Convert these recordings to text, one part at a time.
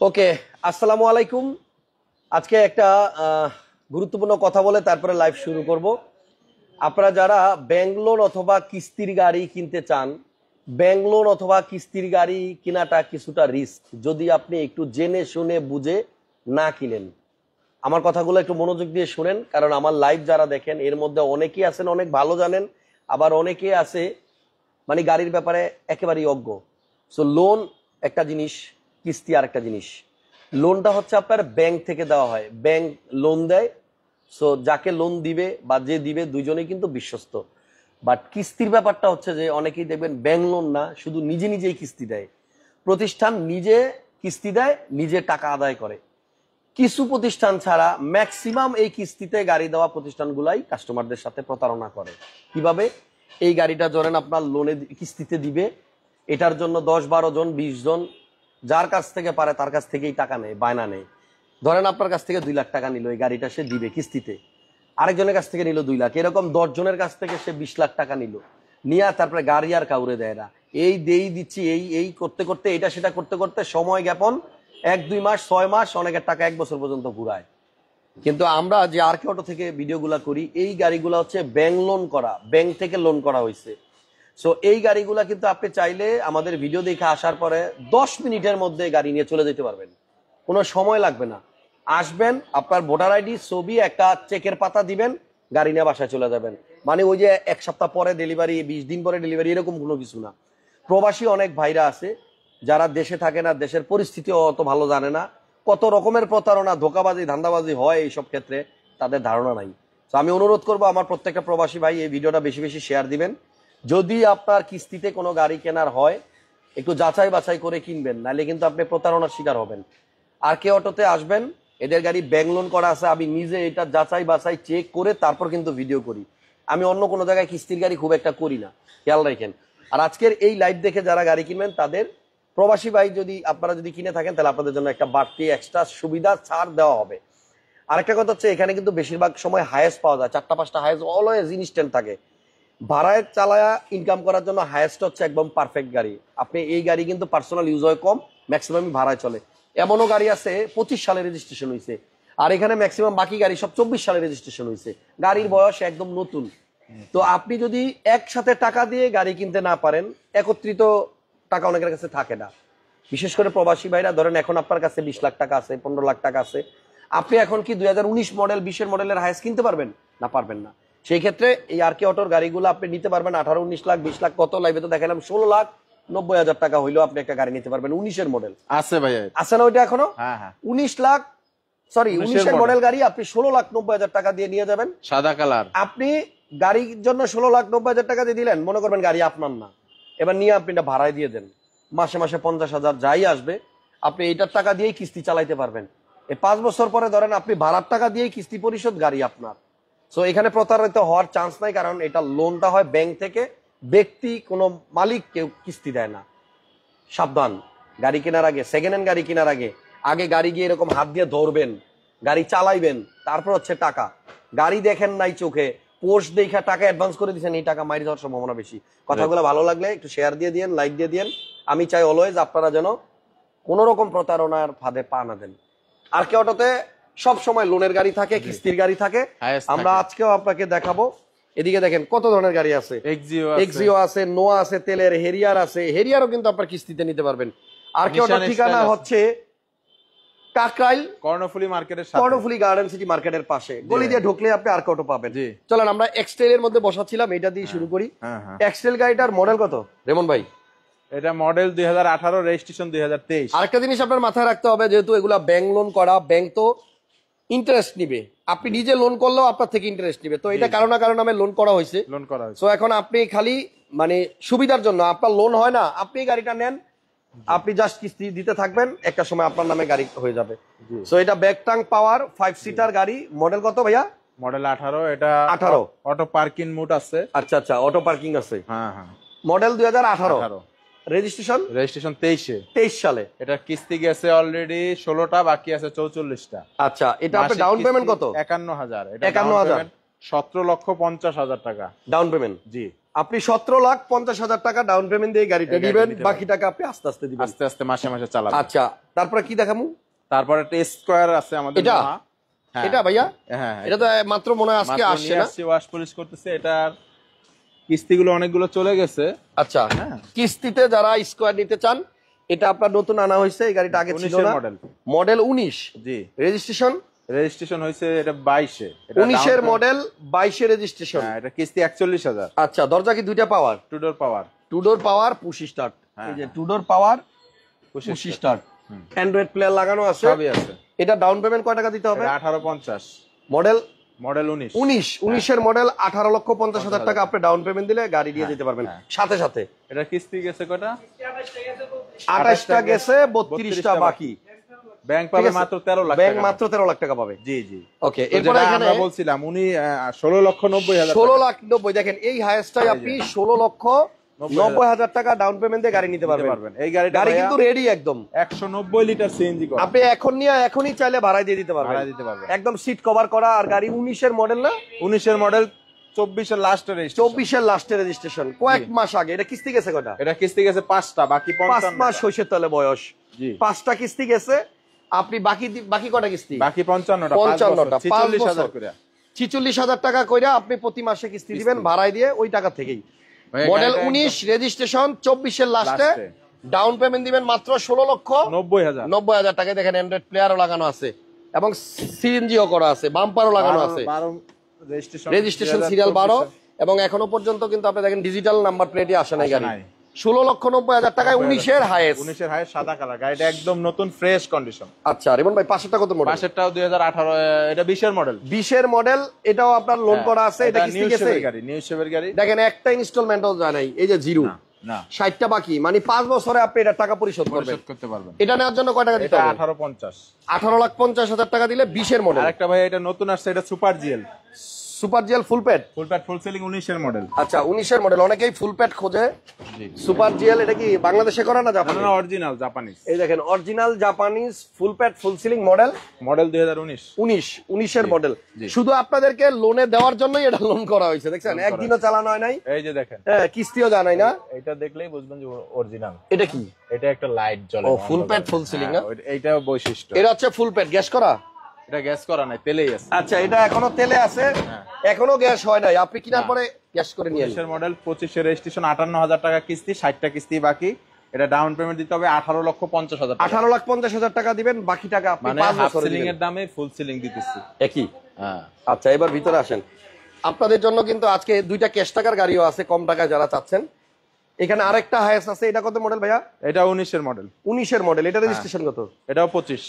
ওকে, আসসালামু আলাইকুম। আজকে একটা গুরুত্বপূর্ণ কথা বলে তারপরে লাইভ শুরু করব। আপনারা যারা ব্যাংক লোন অথবা কিস্তির গাড়ি কিনতে চান, ব্যাংক লোন অথবা কিস্তির গাড়ি কেনাটা কিছুটা রিস্ক, যদি আপনি একটু জেনে শুনে বুঝে না কিনেন। আমার কথাগুলো একটু মনোযোগ দিয়ে শুনেন, কারণ আমার লাইভ যারা দেখেন এর মধ্যে অনেকেই আছেন অনেক ভালো জানেন, আবার অনেকেই আছে মানে গাড়ির ব্যাপারে একেবারেই অজ্ঞ। সো লোন একটা জিনিস, কিস্তি আর একটা জিনিস। লোনটা হচ্ছে আপনার ব্যাংক থেকে দেওয়া হয়, ব্যাংক লোন দেয়। সো যাকে লোন দিবে বা যে দিবে দুইজনেই কিন্তু বিশ্বস্ত। বাট কিস্তির ব্যাপারটা হচ্ছে যে অনেকেই দেখবেন ব্যাংক লোন না, শুধু নিজে নিজেই কিস্তি দেয়। প্রতিষ্ঠান নিজে কিস্তি দেয়, নিজে টাকা আদায় করে। কিছু প্রতিষ্ঠান ছাড়া ম্যাক্সিমাম এই কিস্তিতে গাড়ি দেওয়া প্রতিষ্ঠানগুলাই কাস্টমারদের সাথে প্রতারণা করে। কিভাবে? এই গাড়িটা ধরেন আপনার লোনে কিস্তিতে দিবে, এটার জন্য 10-12 জন 20 জন যার কাছ থেকে পারে তার কাছ থেকেই টাকা নেয়, বায়না নেয়। ধরেন আপনার কাছ থেকে 2 লাখ টাকা নিল, এই গাড়িটা সে দিবে কিস্তিতে। আরেকজনের কাছ থেকে নিল 2 লাখ, এরকম 10 জনের কাছ থেকে সে 20 লাখ টাকা নিল, নিয়ে তারপরে গাড়ি আর কাউরে দেয় না। এই দেই দিচ্ছি এই এই করতে করতে, এটা সেটা করতে করতে সময় জ্ঞাপন 1-2 মাস 6 মাস, অনেকের টাকা 1 বছর পর্যন্ত ঘুরায়। কিন্তু আমরা যে আর কে অটো থেকে ভিডিওগুলা করি, এই গাড়িগুলো হচ্ছে ব্যাংক লোন করা, ব্যাংক থেকে লোন করা হয়েছে। সো এই গাড়িগুলা কিন্তু আপনি চাইলে আমাদের ভিডিও দেখে আসার পরে 10 মিনিটের মধ্যে গাড়ি নিয়ে চলে যেতে পারবেন, কোনো সময় লাগবে না। আসবেন, আপনার ভোটার আইডি, ছবি, একটা চেকের পাতা দিবেন, গাড়ি নিয়ে বাসায় চলে যাবেন। মানে ওই যে 1 সপ্তাহ পরে ডেলিভারি, 20 দিন পরে ডেলিভারি, এরকম কোনো কিছু না। প্রবাসী অনেক ভাইরা আছে যারা দেশে থাকে না, দেশের পরিস্থিতি অত ভালো জানে না, কত রকমের প্রতারণা, ধোকাবাজি, ধান্দাবাজি হয় এইসব ক্ষেত্রে, তাদের ধারণা নাই। তো আমি অনুরোধ করবো আমার প্রত্যেকটা প্রবাসী ভাই এই ভিডিওটা বেশি বেশি শেয়ার দিবেন। যদি আপনার কিস্তিতে কোনো গাড়ি কেনার হয়, একটু যাচাই বাছাই করে কিনবেন, নাহলে কিন্তু আপনি প্রতারণার শিকার হবেন। আর কে অটোতে আসবেন, এদের গাড়ি ব্যাংক লোন করা আছে, আমি নিজে এটা যাচাই বাছাই চেক করে তারপর কিন্তু ভিডিও করি। আমি অন্য কোনো জায়গায় কিস্তির গাড়ি খুব একটা করি না, খেয়াল রাখেন। আর আজকের এই লাইভ দেখে যারা গাড়ি কিনবেন, তাদের প্রবাসী ভাই যদি আপনারা যদি কিনে থাকেন, তাহলে আপনাদের জন্য একটা বাড়তি এক্সট্রা সুবিধা ছাড় দেওয়া হবে। আরেকটা কথা হচ্ছে, এখানে কিন্তু বেশিরভাগ সময় হায়েস্ট পাওয়া যায়, 4টা-5টা হায়েস্ট অলওয়েজ ইনস্ট্যান্ট থাকে। ভাড়ায় চালায়া ইনকাম করার জন্য হায়েস্ট হচ্ছে একদম পারফেক্ট গাড়ি। আপনি এই গাড়ি কিন্তু পার্সোনাল ইউজ হয় কম, ম্যাক্সিমামই ভাড়ায় চলে। এমনও গাড়ি আছে 25 সালে রেজিস্ট্রেশন হয়েছে, আর এখানে ম্যাক্সিমাম বাকি গাড়ি সব 24 সালে রেজিস্ট্রেশন হয়েছে, গাড়ির বয়স একদম নতুন। তো আপনি যদি একসাথে টাকা দিয়ে গাড়ি কিনতে না পারেন, একত্রিত টাকা অনেকের কাছে থাকে না, বিশেষ করে প্রবাসী ভাইরা। ধরেন এখন আপনার কাছে 20 লাখ টাকা আছে, 15 লাখ টাকা আছে, আপনি এখন কি 2019 মডেল 20-এর মডেলের হায়েস্ট কিনতে পারবেন? না, পারবেন না। সেই ক্ষেত্রে এই আর কে অটোর গাড়িগুলো আপনি নিতে পারবেন 18-19 লাখ, 20 লাখ, কত লাইভে তো দেখালাম 16,90,000 টাকা হইলেও আপনি একটা গাড়ি নিতে পারবেন। 19-এর মডেল আছে ভাই, আছে না ওইটা এখনো? হ্যাঁ হ্যাঁ, 19 লাখ, সরি 19-এর মডেল গাড়ি আপনি 16,90,000 টাকা দিয়ে নিয়ে যাবেন, সাদা কালার। আপনি গাড়ির জন্য 16,90,000 টাকা দিয়ে দিলেন, মনে করবেন গাড়ি আপনার না, এবার নিয়ে আপনি এটা ভাড়ায় দিয়ে দেন, মাসে মাসে 50,000 যাই আসবে, আপনি এইটার টাকা দিয়েই কিস্তি চালাইতে পারবেন। এই 5 বছর পরে ধরেন আপনি ভাড়ার টাকা দিয়েই কিস্তি পরিশোধ, গাড়ি আপনার। সো এখানে প্রতারিত হওয়ার চান্স নাই, কারণ এটা লোনটা হয় ব্যাংক থেকে, ব্যক্তি কোনো মালিক কেউ কিস্তি দেয় না। সাবধান, গাড়ি কেনার আগে, সেকেন্ড হ্যান্ড গাড়ি কেনার আগে, আগে গাড়ি গিয়ে এরকম হাত দিয়ে ধরবেন, গাড়ি চালাইবেন, তারপর হচ্ছে টাকা। গাড়ি দেখেন নাই চোখে, পোস্ট দেখা টাকা অ্যাডভান্স করে দিচ্ছেন, এই টাকা মাইরে যাওয়ার সম্ভাবনা বেশি। কথাগুলো ভালো লাগলে একটু শেয়ার দিয়ে দিন, লাইক দিয়ে দিন। আমি চাই অলওয়েজ আপনারা যেন কোনো রকম প্রতারণার ফাঁদে পা না দেন। আর কে অটোতে সব সময় লোনের গাড়ি থাকে, কিস্তির গাড়ি থাকে। আমরা আজকেও আপনাকে দেখাবো। এদিকে দেখেন কত ধরনের গাড়ি আছে, এক্সিও আছে, নোয়া আছে, তেলের হেরিয়ার আছে, হেরিয়ারও কিন্তু আপনার কিস্তিতে নিতে পারবেন। আর কে অটোর ঠিকানা হচ্ছে কাকরাইল কর্ণফুলী মার্কেটের সাথে, কর্ণফুলী গার্ডেন সিটি মার্কেটের পাশে, গলি দিয়ে ঢুকলে আপনি আর কে অটো পাবেন। চলেন আমরা এক্সটেল এর মধ্যে বসাচ্ছিলাম, এটা দিয়ে শুরু করি। এক্সটেল গাড়িটার মডেল কত রেমন ভাই? এটা মডেল 2018, রেজিস্ট্রেশন 2023। আরেকটা জিনিস আপনার মাথায় রাখতে হবে, যেহেতু এগুলা ব্যাংক লোন করা, ব্যাংক তো ইন্টারেস্ট নিবে, আপনি নিজে লোন করলেও আপনার থেকে ইন্টারেস্ট নিবে। তো এটা কারণ না কারণ নামে লোন করা হয়েছে। তো এখন আপনি খালি মানে সুবিধার জন্য, আপনার লোন হয় না, আপনি গাড়িটা নেন, আপনি জাস্ট কিস্তি দিতে থাকবেন, একটা সময় আপনার নামে গাড়ি হয়ে যাবে। সো এটা ব্যাকটাং পাওয়ার 5 সিটার গাড়ি। মডেল কত ভাইয়া? মডেল 18। এটা 18, অটো পার্কিং মোড আছে। আচ্ছা আচ্ছা, অটো পার্কিং আছে। হ্যাঁ হ্যাঁ, মডেল 2018, রেজিস্ট্রেশন 23 সালে। এটা কিস্তি গেছে অলরেডি 16টা, বাকি আছে 44টা। আচ্ছা, এটা আপনার ডাউন পেমেন্ট কত? 51,000। এটা 51,000, 17,50,000 টাকা ডাউন পেমেন্ট। জি, আপনি 17,50,000 টাকা ডাউন পেমেন্ট দিয়ে গাড়িটা নেবেন, বাকি টাকা আপনি আস্তে আস্তে দিবেন, আস্তে আস্তে মাসে মাসে চালাবেন। আচ্ছা, তারপরে কি দেখামু? তারপর একটা স্কোয়ার আছে আমাদের এটা? নোহা। হ্যাঁ এটা ভাইয়া? হ্যাঁ এটা তো মাত্র মনে হয় আজকে আসছে না? ওয়াশ পলিশ করতেছে। এটার কিস্তিগুলো অনেকগুলো চলে গেছে। আচ্ছা, হ্যাঁ। কিস্তিতে যারা স্কোয়ার নিতে চান, এটা আপনার নতুন আনা হয়েছে, এই গাড়িটা আগে ছিল 19 না। মডেল। মডেল 19, জি রেজিস্ট্রেশন রেজিস্ট্রেশন হয়েছে এটা 22-এ। 19-এর মডেল, 22-এ রেজিস্ট্রেশন। হ্যাঁ এটা কিস্তি 41,000। আচ্ছা, দরজা কি দুইটা পাওয়ার? টু ডোর পাওয়ার। টু ডোর পাওয়ার, পুশ স্টার্ট। হ্যাঁ। এই যে টু ডোর পাওয়ার, পুশ স্টার্ট, অ্যান্ড্রয়েড প্লেয়ার লাগানো আছে, সবই আছে। এটা ডাউন পেমেন্ট কয় টাকা দিতে হবে? 1850। Model model 19। 19-এর মডেল, 18,50,000 টাকা আপনি ডাউন পেমেন্ট দিলে গাড়ি দিয়ে দিতে পারবেন সাথে সাথে। এটা কিস্তি গেছে কয়টা? 28টা গেছে, 32টা বাকি। ব্যাংক পাবে মাত্র 13 লাখ। ব্যাংক মাত্র 13 লাখ টাকা পাবে। জি জি। ওকে, এরপরে এখানে আমরা বলছিলাম উনি 16,90,000। 16,90,000 দেখেন, এই হাইয়েস্টটাই আপনি 16,90,000 টাকা ডাউন পেমেন্ট দিয়ে গাড়ি নিতে পারবেন। এই গাড়িটা গাড়ি কিন্তু রেডি একদম। 190 লিটার সিএনজি করা। আপনি এখন নিয়ে এখনই চাইলে ভাড়ায় দিয়ে দিতে পারবেন। ভাড়া দিতে পারবেন। একদম সিট কভার করা। আর গাড়ি 19-এর মডেল না? 19-এর মডেল, 24-এর লাস্টের রেজিস্ট্রেশন। 24-এর লাস্টে রেজিস্ট্রেশন, কয়েক মাস আগে। এটা কিস্তি গেছে কয়টা? এটা কিস্তি গেছে 5টা, বাকি 5 মাস 55। হইছে তাহলে বয়স। জি 5টা কিস্তি গেছে। আপনি বাকি কয়টা কিস্তি? বাকি 55টা, 55টা, 46,000 করে। 46,000 টাকা কইরা আপনি প্রতি মাসে কিস্তি দিবেন ভাড়ায় দিয়ে, ওই টাকা থেকেই। মডেল 19, রেজিস্ট্রেশন 24-এর লাস্টে, ডাউন পেমেন্ট দিবেন মাত্র 16,90,000। 16,90,000 টাকায়। দেখেন অ্যান্ড্রয়েড প্লেয়ারও লাগানো আছে এবং সিএনজিও করা আছে, বাম্পারও লাগানো আছে, রেজিস্ট্রেশন সিরিয়াল 12, এবং এখনো পর্যন্ত কিন্তু আপনি দেখেন ডিজিটাল নাম্বার প্লেটই আসে নাই গাড়ি। 16,90,000 টাকায় 19-এর হাইয়েস্ট। 19-এর হাইয়েস্ট সাদা কালার, গাড়িটা একদম নতুন ফ্রেশ কন্ডিশন। আচ্ছা রিমন ভাই, পাশেরটা কত মডেল? পাশেরটাও 2018, এটা 20-এর মডেল। 20-এর মডেল, এটাও আপনার লোন করা আছে। এটা কিস্তি গেছে? নিউ শেপের গাড়ি। দেখেন একটা ইনস্টলমেন্টও যায় নাই, এই যে জিরো, না 60টা বাকি, মানে 5 বছরে আপনি এটা টাকা পরিশোধ করতে পারবেন। এটা নেওয়ার জন্য কয় টাকা দিতে এটা হবে? 1850। 18,50,000 টাকা দিলে 20-এর মডেল। আরেকটা ভাই এটা নতুন আসছে, এটা super GL. Super GL full pad. Full ceiling 19-এর মডেল। আচ্ছা 19-এর মডেল, অনেকেই ফুল প্যাড খোঁজে। জি সুপার জিএল এটা কি বাংলাদেশে করা না জাপানি? না অরিজিনাল জাপানিজ। এই দেখেন original Japanese full pad full ceiling model, model 2019। 19-এর মডেল। শুধু আপনাদেরকে লোনে দেওয়ার জন্যই এটা লোন করা হয়েছে, দেখছেন? একদিনও চালানো হয় নাই। এই যে দেখেন, হ্যাঁ, কিস্তিও জানাই না। এটা দেখলেই বুঝবেন যে অরিজিনাল। এটা কি? এটা একটা লাইট জ্বলে। ও ফুল প্যাড ফুল সিলিং না? এইটাও বৈশিষ্ট্য। এটা হচ্ছে ফুল প্যাড গ্যাস করা। এটা গ্যাস করা নাই, তেলেই আছে। আচ্ছা, এটা এখনো তেলে আছে, এখনো গ্যাস হয় নাই। আপনি কিনার পরে গ্যাস করে নিয়ে 19-এর মডেল, 25-এর রেজিস্ট্রেশন, 58,000 টাকা কিস্তি, 60টা কিস্তি বাকি। এটা ডাউন পেমেন্ট দিতে হবে 18,50,000 টাকা। 18,50,000 টাকা দিবেন, বাকি টাকা আপনি মানে 5 হাফ বছরে সিলিং দিবেন। এর দামে ফুল সিলিং দিতেছি। একই। হ্যাঁ আচ্ছা, এবার ভিতরে আসেন। আপনাদের জন্য কিন্তু আজকে দুইটা ক্যাশ টাকার গাড়িও আছে, কম টাকায় যারা চাচ্ছেন। এখানে আরেকটা হায়াস আছে, এটা কত মডেল ভাইয়া? এটা 19-এর মডেল। 19-এর মডেল, এটা রেজিস্ট্রেশন কত? এটাও 25।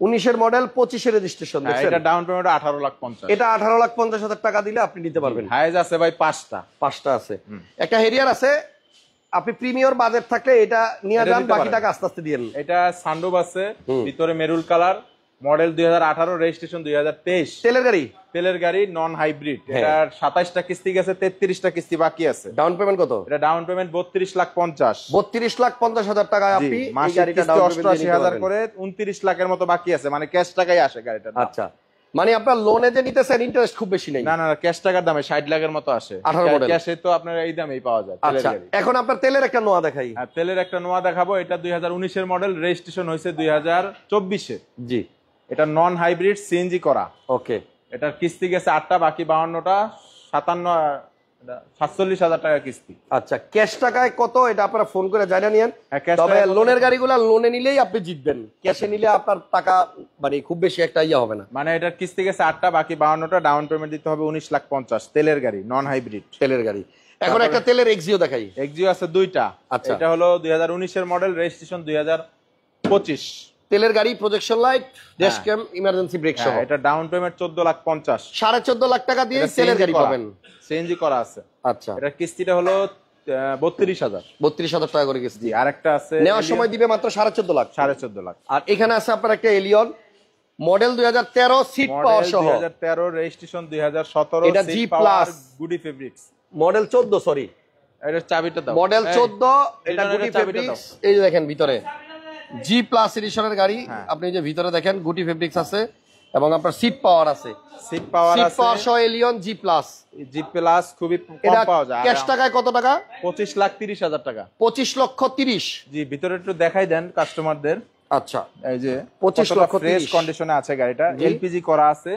19-এর মডেল, 25-এর রেজিস্ট্রেশন। এটা ডাউন পেমেন্ট 18,50,000। এটা 18,50,000 টাকা দিলে আপনি নিতে পারবেন। হাইজ আছে ভাই 5টা আছে। একটা হেরিয়ার আছে, আপনি প্রিমিয়ার বাজেট থাকলে এটা নিয়ে যান, বাকি টাকা আস্তে আস্তে দিয়েন। এটা সানরুফ আছে, ভিতরে মেরুল কালার, মডেল 2018, রেজিস্ট্রেশন 2023। তেলের গাড়ি? তেলের গাড়ি, নন হাইব্রিড। এটার 27টা কিস্তি গেছে, 33টা কিস্তি বাকি আছে। ডাউন পেমেন্ট কত? এটা ডাউন পেমেন্ট 32,50,000। 32,50,000 টাকায় আপনি এই গাড়িটা ডাউন পেমেন্ট দিয়ে নিতে 88,000 পারবেন। করে 29 লাখের মতো বাকি আছে, মানে ক্যাশ টাকায় আসে গাড়িটা। আচ্ছা, মানে আপনার লোনে যে নিতেছেন ইন্টারেস্ট খুব বেশি নেই? না না, ক্যাশ টাকার দামে 60 লাখের মতো আসে। 18 মডেল ক্যাশে তো আপনার এই দামেই পাওয়া যায়। আচ্ছা, এখন আপনার তেলের একটা নোয়া দেখাই। আর তেলের একটা নোয়া দেখাবো। এটা 2019-এর মডেল, রেজিস্ট্রেশন হয়েছে 2024-এ। জি, এটা নন হাইব্রিড, সিএনজি করা। ওকে। এটার কিস্তি গেছে 8টা, বাকি 52টা, 47,000 টাকা কিস্তি। আচ্ছা, ক্যাশ টাকায় কত এটা আপনারা ফোন করে জানা নিয়েন। তবে লোনের গাড়িগুলো লোনে নিলেই আপনি জিতবেন, ক্যাশে নিলে আপনার টাকা মানে খুব বেশি একটা ইয়ে হবে না। মানে এটার কিস্তি গেছে 8টা, বাকি 52টা, ডাউন পেমেন্ট দিতে হবে 19,50,000। তেলের গাড়ি, নন হাইব্রিড তেলের গাড়ি। এখন একটা তেলের এক্সিও দেখাই। এক্সিও আছে 2টা। আচ্ছা, এটা হলো 2019-এর মডেল, রেজিস্ট্রেশন 2025। তেলের গাড়ি, projection light, dash cam, emergency brake সহ। এটা ডাউন পেমেন্ট 14,50,000। 14.5 লাখ টাকা দিয়ে তেলের গাড়ি পাবেন। সিএনজি করা আছে। আচ্ছা, এটা কিস্তিটা হলো 32,000। 32,000 টাকা করে কিস্তি। আরেকটা আছে, নেওয়ার সময় দিবে মাত্র 14.5 লাখ। 14.5 লাখ। আর এখানে আছে আপনার একটা এলিয়ন মডেল 2013, সিট পাওয়ার সহ। 2013, রেজিস্ট্রেশন 2017। এটা জি প্লাস, গুডি ফেব্রিক্স। মডেল 14, সরি এটার চাবিটা দাও। মডেল 14, এটা গুডি ফেব্রিক্স। এই যে দেখেন ভিতরে জি প্লাস এডিশনের গাড়ি। আপনি যে ভিতরে দেখেন গুডি ফেব্রিক্স আছে এবং আপনার সিট পাওয়ার আছে। সিট পাওয়ার সহ Allion G plus. G plus খুবই কম পাওয়া যায়। ক্যাশ টাকায় কত টাকা? 25,30,000 টাকা। 25,30,000। জি, ভিতরে একটু দেখাই দেন কাস্টমারদের। আচ্ছা, এই যে 25 লক্ষ ফ্রেশ 30 কন্ডিশনে আছে গাড়িটা, জি। এলপিজি করা আছে।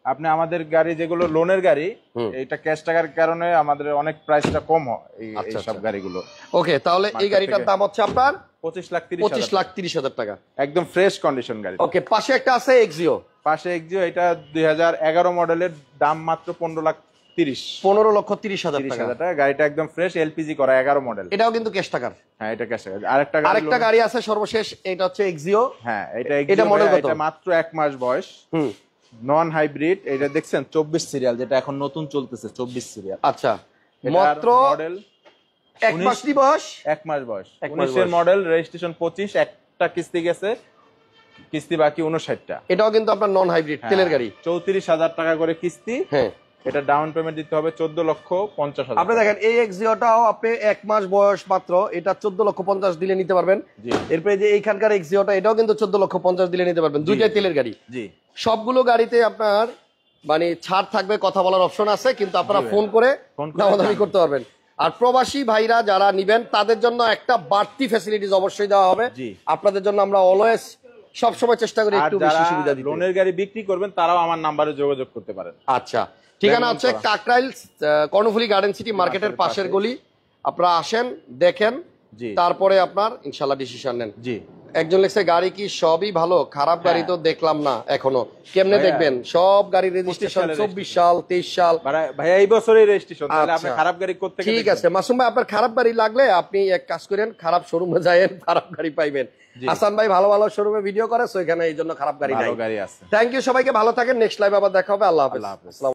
আপনি আমাদের গাড়ি যেগুলো লোনের গাড়ি, হুম। এটা ক্যাশ টাকার কারণে আমাদের অনেক প্রাইসটা কম হয় এই আচ্ছা, সব আচ্ছা। গাড়িগুলো। ওকে, তাহলে এই Market গাড়িটার থেকে। দাম হচ্ছে আপনার 25,30,000 25,30,000 টাকা। একদম ফ্রেশ কন্ডিশন গাড়ি। ওকে, পাশে একটা আছে এক্সিও, পাশে এক্সিও, এটা 2011 মডেলের, দাম মাত্র 15,30,000 15,30,000 টাকা। টাকা। গাড়িটা একদম ফ্রেশ, এলপিজি করা, 11 মডেল। এটাও কিন্তু ক্যাশ টাকার। হ্যাঁ, এটা ক্যাশ টাকা। আরেকটা গাড়ি আরেকটা গাড়ি আছে সর্বশেষ, এটা হচ্ছে এক্সিও। হ্যাঁ, এটা এটা এক্সিও model কত? এটা মাত্র 1 মাস বয়স, হুম, নন হাইব্রিড। এটা দেখছেন 24 সিরিয়াল, যেটা এখন নতুন চলতেছে 24 সিরিয়াল। আচ্ছা, মাত্র মডেল 1 মাস নি বয়স। 1 মাস বয়স, 1 মাস 19 এর বয়স। মডেল, রেজিস্ট্রেশন 25, একটা কিস্তি গেছে, কিস্তি বাকি 59টা। এটাও কিন্তু আপনার নন হাইব্রিড তেলের গাড়ি। 34,000 টাকা করে কিস্তি। হ্যাঁ, এটা ডাউন পেমেন্ট দিতে হবে 14,50,000। আপনি দেখেন এই এক্সিওটাও আপনি 1 মাস বয়স মাত্র, এটা 14,50,000 দিলে নিতে পারবেন। জি এরপরে যে এইখানকার এক্সিওটা, এটাও কিন্তু 14,50,000 দিলে নিতে পারবেন। দুইটাই তেলের গাড়ি। জি সবগুলো গাড়িতে আপনার মানে ছাড় থাকবে, কথা বলার অপশন আছে, কিন্তু আপনারা জি, ফোন করে ফোন করে দামাদামি জানাবেন। করতে পারবেন। আর প্রবাসী ভাইরা যারা নিবেন তাদের জন্য একটা বাড়তি ফ্যাসিলিটিস অবশ্যই দেওয়া হবে। জি। আপনাদের জন্য আমরা অলওয়েজ সবসময় চেষ্টা করি আর একটু বেশি যারা সুবিধা দিতে। লোনের গাড়ি বিক্রি করবেন, তারাও আমার নাম্বারে যোগাযোগ করতে পারেন। আচ্ছা, ঠিকানা Diamond হচ্ছে করা। কাকরাইল কর্ণফুলী গার্ডেন সিটি মার্কেটের মার্কেটের পাশের পাশে। গলি। আপনারা আসেন, দেখেন, জি তারপরে আপনার ইনশাল্লাহ ডিসিশন নেন। জি একজন লেখছে গাড়ি কি সবই ভালো, খারাপ গাড়ি তো দেখলাম না এখনো। কেমনে ভাইয়া, দেখবেন? সব গাড়ির রেজিস্ট্রেশন সালের 24 সাল 23 সাল। ভাইয়া এই বছরই রেজিস্ট্রেশন, তাহলে আপনি আচ্ছা। খারাপ গাড়ি করতে ঠিক আছে মাসুম ভাই, আপনার খারাপ গাড়ি লাগলে আপনি এক কাজ করেন, খারাপ শোরুমে যায়েন, খারাপ গাড়ি পাইবেন। জি। হাসান ভাই ভালো ভালো শোরুমে ভিডিও করে, সো এখানে এই জন্য খারাপ গাড়ি নাই। ভালো গাড়ি আছে। থ্যাংক ইউ, সবাইকে ভালো থাকেন। নেক্সট লাইভ আবার দেখা হবে। আল্লাহ হাফেজ। আল্লাহ হাফেজ। আসসালামু